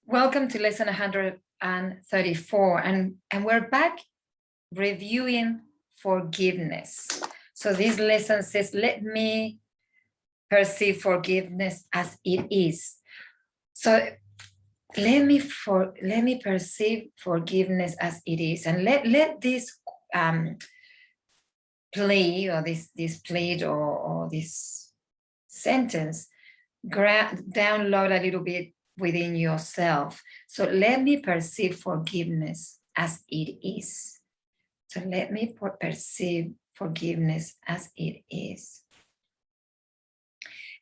Welcome to lesson 134, and we're back reviewing forgiveness. So this lesson says, let me perceive forgiveness as it is. So let me perceive forgiveness as it is, and let this play or this plate or this sentence download a little bit within yourself. So let me perceive forgiveness as it is. So let me perceive forgiveness as it is.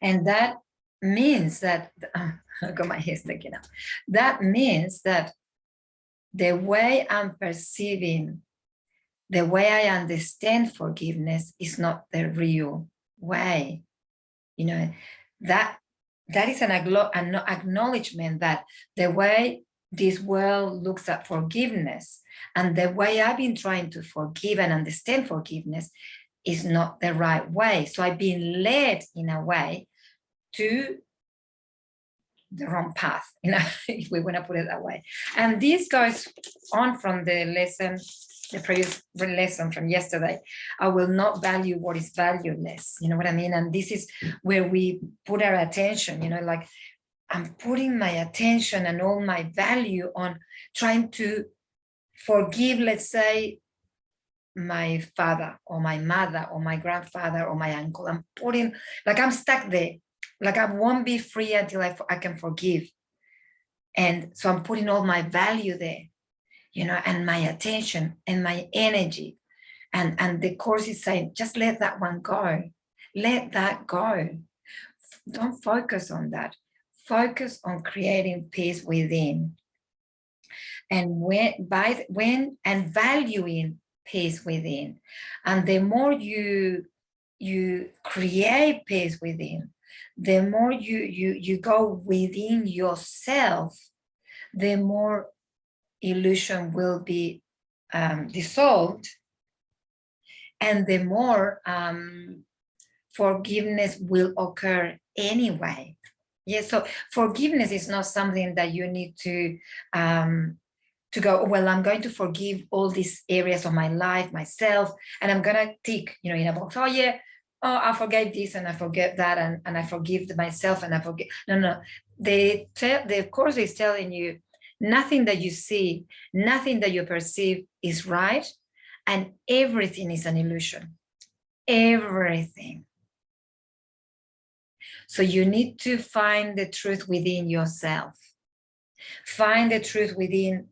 And that means that, I got my hair sticking out. That means that the way I'm perceiving, the way I understand forgiveness is not the real way. You know, that is an acknowledgement that the way this world looks at forgiveness and the way I've been trying to forgive and understand forgiveness is not the right way. So I've been led in a way to the wrong path, if we want to put it that way. And this goes on from the lesson, the previous lesson from yesterday. I will not value what is valueless. You know what I mean? And this is where we put our attention, like I'm putting my attention and all my value on trying to forgive, let's say, my father or my mother or my grandfather or my uncle. I'm putting, I'm stuck there. I won't be free until I can forgive. And so I'm putting all my value there, and my attention and my energy. And the course is saying, just let that one go. Let that go. Don't focus on that. Focus on creating peace within. And and valuing peace within. And the more you create peace within, the more you go within yourself, the more illusion will be dissolved, and the more forgiveness will occur anyway. Yeah, so forgiveness is not something that you need to go, well, I'm going to forgive all these areas of my life, myself, and I'm going to tick, in a box, I forgave this and I forget that, and I forgive myself and I forget. No. The course is telling you nothing that you see, nothing that you perceive is right, and everything is an illusion. Everything. So you need to find the truth within yourself. Find the truth within,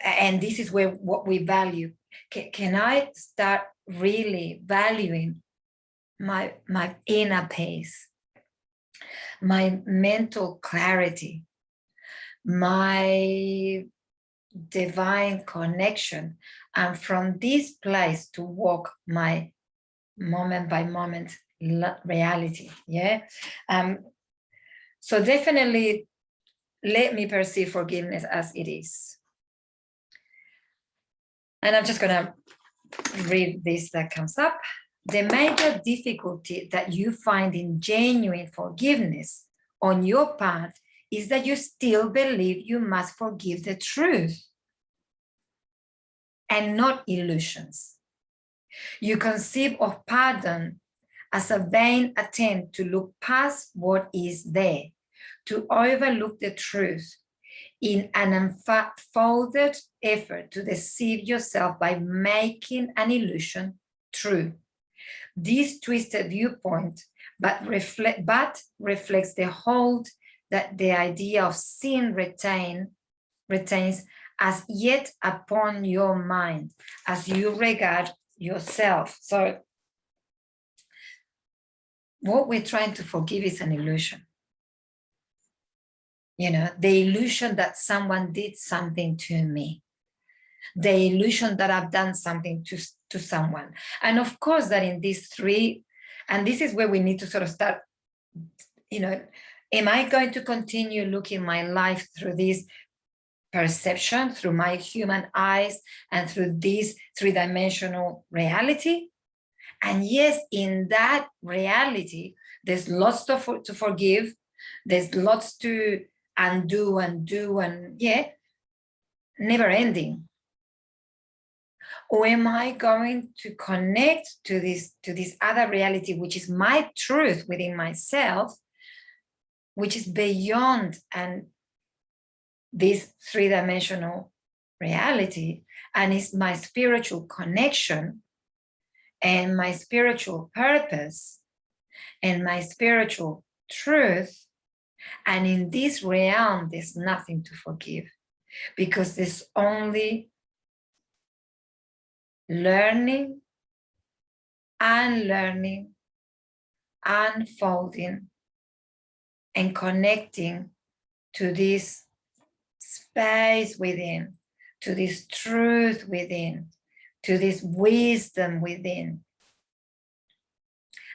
and this is where what we value. Can I start really valuing my inner peace, my mental clarity, my divine connection, and from this place to walk my moment by moment reality. Yeah. So definitely let me perceive forgiveness as it is. And I'm just gonna read this that comes up. The major difficulty that you find in genuine forgiveness on your part is that you still believe you must forgive the truth and not illusions. You conceive of pardon as a vain attempt to look past what is there, to overlook the truth, in an unfolded effort to deceive yourself by making an illusion true. This twisted viewpoint but reflects the hold that the idea of sin retains as yet upon your mind as you regard yourself. So what we're trying to forgive is an illusion. The illusion that someone did something to me, the illusion that I've done something to someone. And of course that in these three, and this is where we need to sort of start, am I going to continue looking my life through this perception, through my human eyes, and through this three-dimensional reality? And yes, in that reality, there's lots to forgive. There's lots to and do and yeah, never ending? Or am I going to connect to this other reality, which is my truth within myself, which is beyond and this three-dimensional reality, and is my spiritual connection and my spiritual purpose and my spiritual truth. And in this realm, there's nothing to forgive, because there's only learning, unlearning, unfolding, and connecting to this space within, to this truth within, to this wisdom within.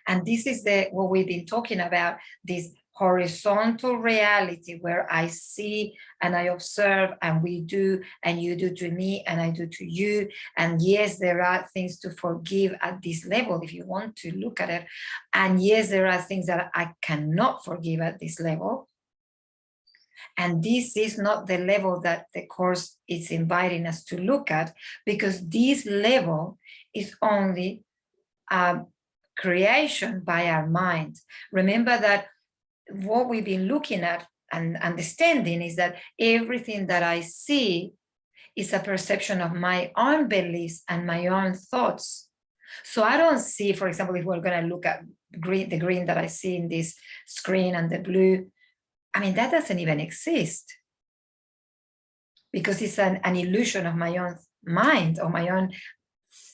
And this is what we've been talking about, this horizontal reality where I see and I observe and we do, and you do to me and I do to you. And yes, there are things to forgive at this level if you want to look at it. And yes, there are things that I cannot forgive at this level. And this is not the level that the course is inviting us to look at, because this level is only creation by our mind. Remember that what we've been looking at and understanding is that everything that I see is a perception of my own beliefs and my own thoughts. So I don't see, for example, if we're going to look at the green that I see in this screen and the blue, I mean, that doesn't even exist, because it's an illusion of my own mind or my own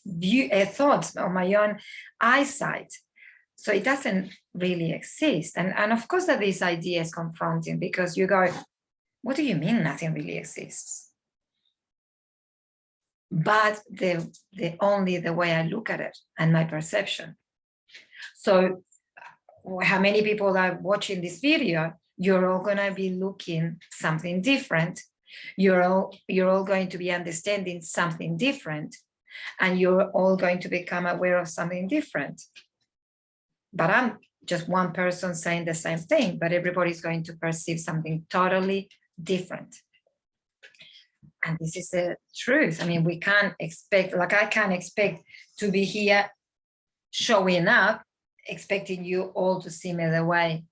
view, thoughts or my own eyesight. So it doesn't really exist. And of course that this idea is confronting, because you go, what do you mean nothing really exists? But the only the way I look at it and my perception. So how many people are watching this video? You're all going to be looking something different. You're all going to be understanding something different, and you're all going to become aware of something different. But I'm just one person saying the same thing, but everybody's going to perceive something totally different. And this is the truth. I mean, we can't expect, like I can't expect to be here showing up, expecting you all to see me the way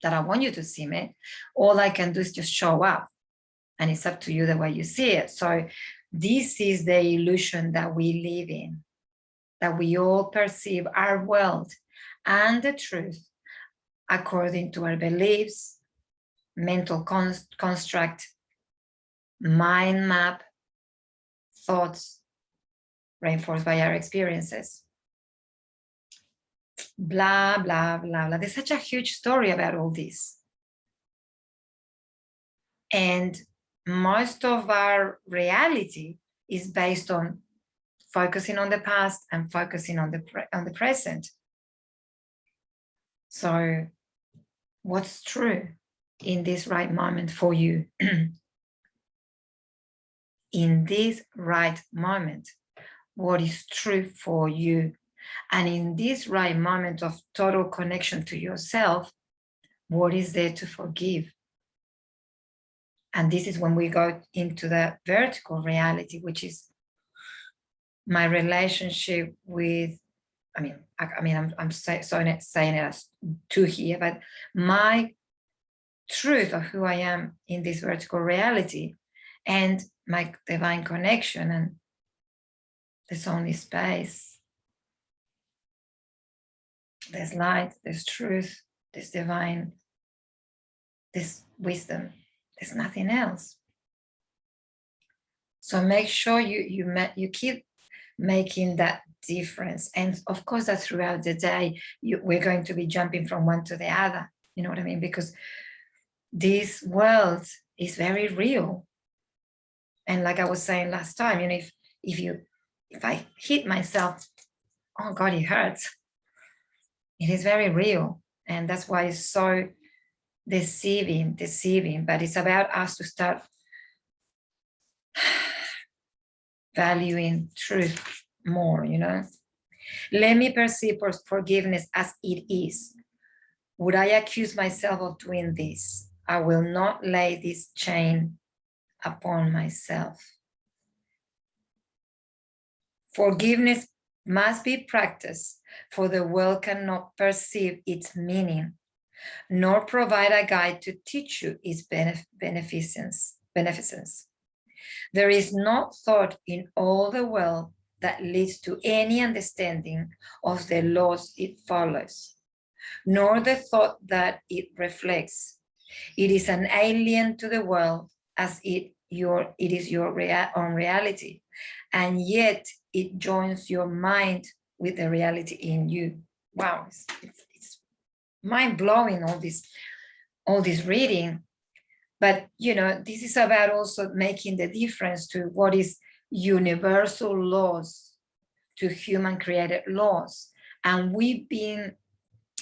that I want you to see me. All I can do is just show up, and it's up to you the way you see it. So this is the illusion that we live in, that we all perceive our world and the truth according to our beliefs, mental construct, mind map, thoughts reinforced by our experiences. Blah, blah, blah, blah. There's such a huge story about all this. And most of our reality is based on focusing on the past and focusing on the present. So what's true in this right moment for you? In this right moment, what is true for you? And in this right moment of total connection to yourself, what is there to forgive? And this is when we go into the vertical reality, which is my relationship with, I'm saying it as two here, but my truth of who I am in this vertical reality and my divine connection. And there's only space. There's light, there's truth, there's divine, there's wisdom. There's nothing else. So make sure you keep making that difference. And of course that throughout the day, we're going to be jumping from one to the other. You know what I mean? Because this world is very real. And like I was saying last time, if I hit myself, oh God, it hurts. It is very real. And that's why it's so deceiving, but it's about us to start valuing truth more, Let me perceive forgiveness as it is. Would I accuse myself of doing this? I will not lay this chain upon myself. Forgiveness must be practiced, for the world cannot perceive its meaning, nor provide a guide to teach you its beneficence. There is no thought in all the world that leads to any understanding of the laws it follows, nor the thought that it reflects. It is an alien to the world, as it is your own reality, and yet it joins your mind with the reality in you. Wow, it's mind-blowing, all this reading. But this is about also making the difference to what is universal laws to human created laws. And we've been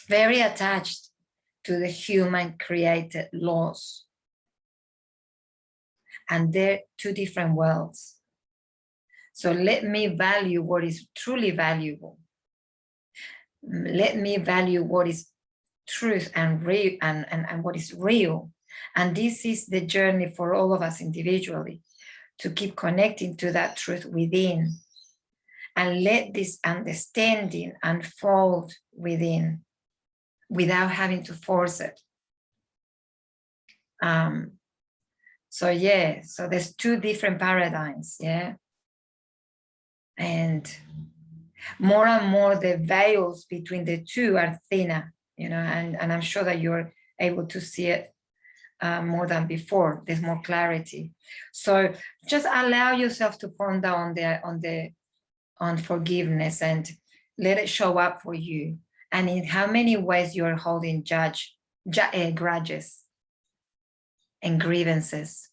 very attached to the human created laws. And they're two different worlds. So let me value what is truly valuable. Let me value what is truth and real and what is real. And this is the journey for all of us individually, to keep connecting to that truth within and let this understanding unfold within without having to force it. So there's two different paradigms, and more the veils between the two are thinner, and I'm sure that you're able to see it more than before. There's more clarity. So just allow yourself to ponder on forgiveness and let it show up for you, and in how many ways you're holding grudges and grievances.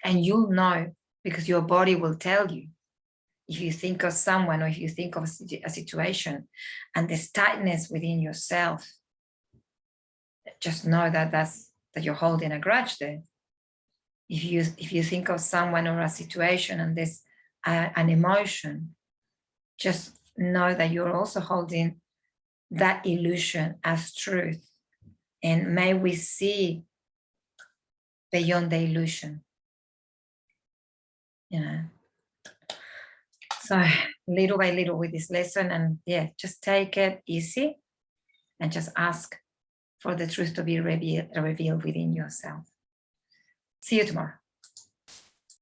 And you'll know, because your body will tell you. If you think of someone, or if you think of a situation and there's tightness within yourself, just know that you're holding a grudge there. If you think of someone or a situation and there's an emotion, just know that you're also holding that illusion as truth. And may we see beyond the illusion. So little by little with this lesson, and just take it easy and just ask for the truth to be revealed within yourself. See you tomorrow.